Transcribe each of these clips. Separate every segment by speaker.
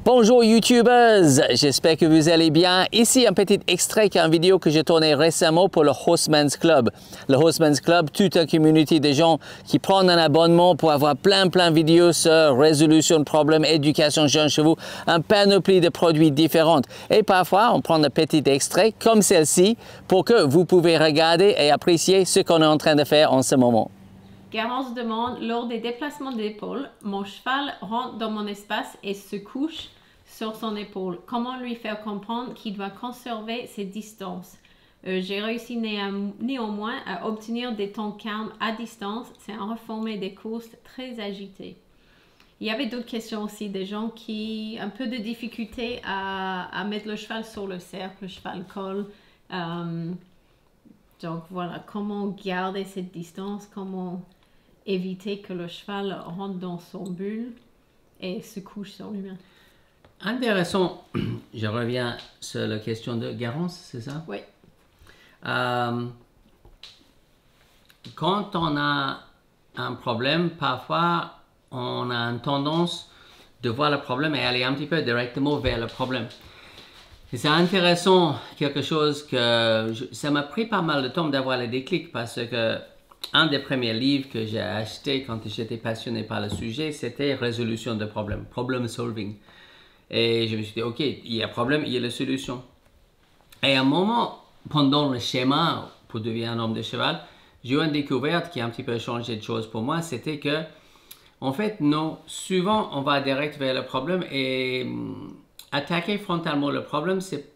Speaker 1: Bonjour YouTubers, j'espère que vous allez bien. Ici un petit extrait d'une vidéo que j'ai tournée récemment pour le Horseman's Club. Le Horseman's Club, toute une communauté de gens qui prennent un abonnement pour avoir plein de vidéos sur résolution de problèmes, éducation jeunes chevaux, un panoplie de produits différents. Et parfois, on prend un petit extrait comme celle-ci pour que vous pouvez regarder et apprécier ce qu'on est en train de faire en ce moment.
Speaker 2: Garance demande, lors des déplacements d'épaule, mon cheval rentre dans mon espace et se couche sur son épaule. Comment lui faire comprendre qu'il doit conserver ses distances? J'ai réussi néanmoins à obtenir des temps calmes à distance sans reformer des courses très agitées. Il y avait d'autres questions aussi, des gens qui ont un peu de difficulté à mettre le cheval sur le cercle, le cheval colle. Donc voilà, comment garder cette distance, comment éviter que le cheval rentre dans son bulle et se couche sur lui-même.
Speaker 3: Intéressant. Je reviens sur la question de Garance, c'est ça?
Speaker 2: Oui.
Speaker 3: Quand on a un problème, parfois on a une tendance de voir le problème et aller un petit peu directement vers le problème. Et c'est intéressant, quelque chose que ça m'a pris pas mal de temps d'avoir le déclic parce que un des premiers livres que j'ai acheté quand j'étais passionné par le sujet, c'était Résolution de problèmes, Problem Solving. Et je me suis dit, ok, il y a un problème, il y a la solution. Et à un moment, pendant le schéma pour devenir un homme de cheval, j'ai eu une découverte qui a un petit peu changé de choses pour moi, c'était que, en fait, non, souvent on va direct vers le problème et attaquer frontalement le problème, c'est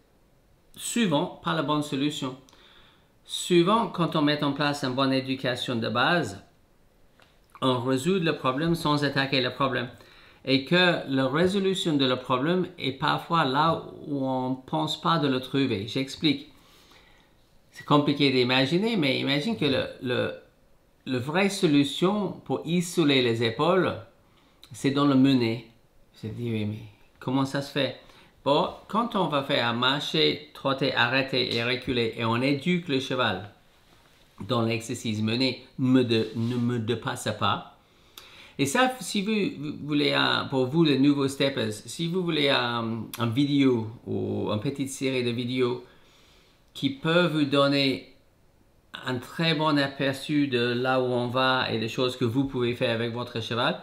Speaker 3: souvent pas la bonne solution. Souvent, quand on met en place une bonne éducation de base, on résout le problème sans attaquer le problème. Et que la résolution de le problème est parfois là où on ne pense pas de le trouver. J'explique. C'est compliqué d'imaginer, mais imagine que la vraie solution pour isoler les épaules, c'est dans le mener. Je dis, oui, mais comment ça se fait? Bon, quand on va faire marcher, trotter, arrêter et reculer et on éduque le cheval dans l'exercice mené, ne me dépasse pas. Et ça, si vous voulez, pour vous les nouveaux steppers, si vous voulez une vidéo ou une petite série de vidéos qui peuvent vous donner un très bon aperçu de là où on va et des choses que vous pouvez faire avec votre cheval,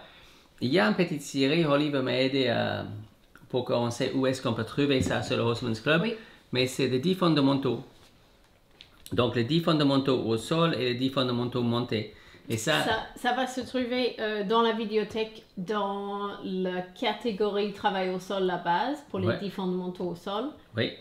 Speaker 3: il y a une petite série, Oliver m'a aidé pour qu'on sait où est-ce qu'on peut trouver ça sur le Horseman's Club. Oui. Mais c'est les 10 fondamentaux. Donc les 10 fondamentaux au sol et les 10 fondamentaux montés. Et ça
Speaker 2: va se trouver dans la vidéothèque dans la catégorie travail au sol, la base, pour les 10 fondamentaux au sol.
Speaker 3: Oui.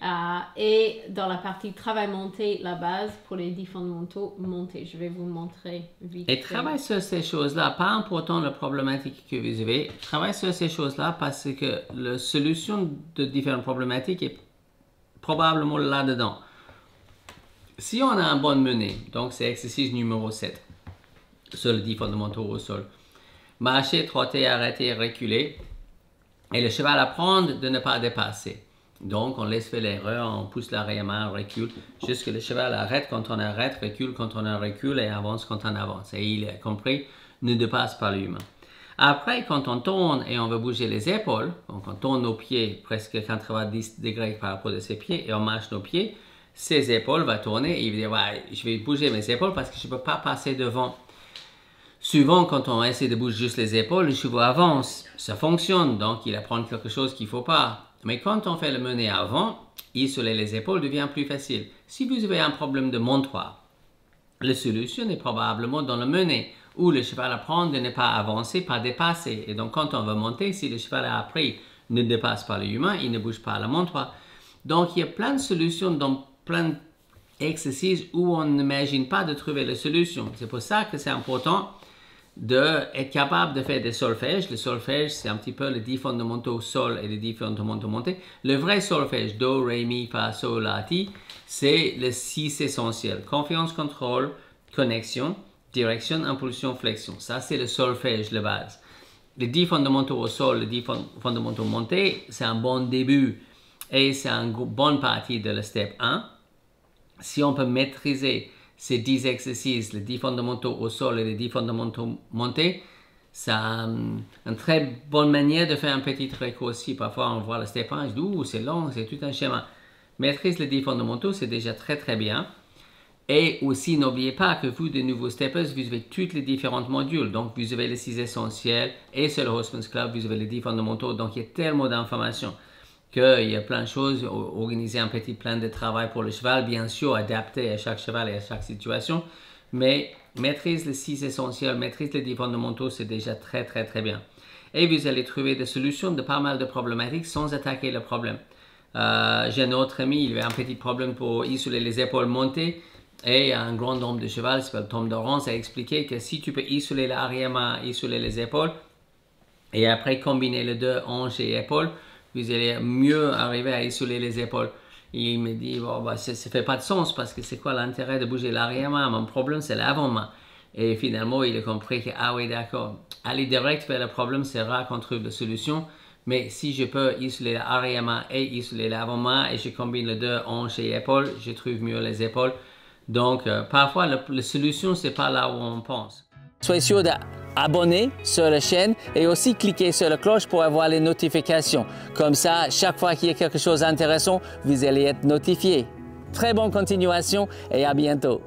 Speaker 2: Et dans la partie travail monté, la base, pour les 10 fondamentaux montés. Je vais vous montrer vite.
Speaker 3: Et travaille sur ces choses-là, pas important la problématique que vous avez. Travaille sur ces choses-là parce que la solution de différentes problématiques est probablement là-dedans. Si on a un bon menée, donc c'est exercice numéro 7. Sur les 10 fondamentaux au sol. Marcher, trotter, arrêter, reculer. Et le cheval apprend de ne pas dépasser. Donc, on laisse faire l'erreur, on pousse l'arrière-main, on recule, jusqu'à le cheval arrête quand on arrête, recule quand on recule et avance quand on avance. Et il a compris, ne dépasse pas l'humain. Après, quand on tourne et on veut bouger les épaules, donc on tourne nos pieds presque 90 degrés par rapport à ses pieds et on marche nos pieds, ses épaules vont tourner et il va dire, ouais, je vais bouger mes épaules parce que je ne peux pas passer devant. Souvent, quand on essaie de bouger juste les épaules, le cheval avance. Ça fonctionne, donc il apprend quelque chose qu'il ne faut pas. Mais quand on fait le mener avant, isoler les épaules devient plus facile. Si vous avez un problème de montoir, la solution est probablement dans le mener, où le cheval apprend de ne pas avancer, pas dépasser. Et donc, quand on veut monter, si le cheval a appris ne dépasse pas l'humain, il ne bouge pas le montoir. Donc, il y a plein de solutions dans plein d'exercices où on n'imagine pas de trouver la solution. C'est pour ça que c'est important d'être capable de faire des solfèges. Le solfège, c'est un petit peu les 10 fondamentaux sol et les 10 fondamentaux montés. Le vrai solfège, do, ré, mi, fa, sol, la, ti, c'est les 6 essentiels. Confiance, contrôle, connexion, direction, impulsion, flexion. Ça, c'est le solfège, la base. Les 10 fondamentaux au sol, les 10 fondamentaux montés, c'est un bon début et c'est une bonne partie de la step 1. Si on peut maîtriser ces 10 exercices, les 10 fondamentaux au sol et les 10 fondamentaux montés, c'est une très bonne manière de faire un petit raccourci. Parfois, on voit le step 1, je dis, ouh, c'est long, c'est tout un schéma. Maîtrise les 10 fondamentaux, c'est déjà très très bien. Et aussi, n'oubliez pas que vous, de nouveaux steppers, vous avez tous les différents modules. Donc, vous avez les 6 essentiels et sur le Horseman's Club, vous avez les 10 fondamentaux. Donc, il y a tellement d'informations qu'il y a plein de choses. Organiser un petit plan de travail pour le cheval, bien sûr, adapté à chaque cheval et à chaque situation. Mais maîtrise les 6 essentiels, maîtrise les 10 fondamentaux, c'est déjà très très très bien. Et vous allez trouver des solutions de pas mal de problématiques sans attaquer le problème. J'ai un autre ami, il avait un petit problème pour isoler les épaules montées. Et un grand nombre de cheval, qui s'appelle Tom Dorrance, a expliqué que si tu peux isoler l'arrière-main, isoler les épaules, et après combiner les deux hanches et épaules, vous allez mieux arriver à isoler les épaules. Et il me dit, bon, bah, ça ne fait pas de sens parce que c'est quoi l'intérêt de bouger l'arrière-main? Mon problème, c'est l'avant-main. Et finalement, il a compris que, ah oui, d'accord, aller direct vers le problème, c'est rare qu'on trouve la solution. Mais si je peux isoler l'arrière-main et isoler l'avant-main et je combine les deux hanches et épaules, je trouve mieux les épaules. Donc, parfois, la solution, ce n'est pas là où on pense.
Speaker 1: Soyez sûr d'abonner sur la chaîne et aussi cliquer sur la cloche pour avoir les notifications. Comme ça, chaque fois qu'il y a quelque chose d'intéressant, vous allez être notifié. Très bonne continuation et à bientôt.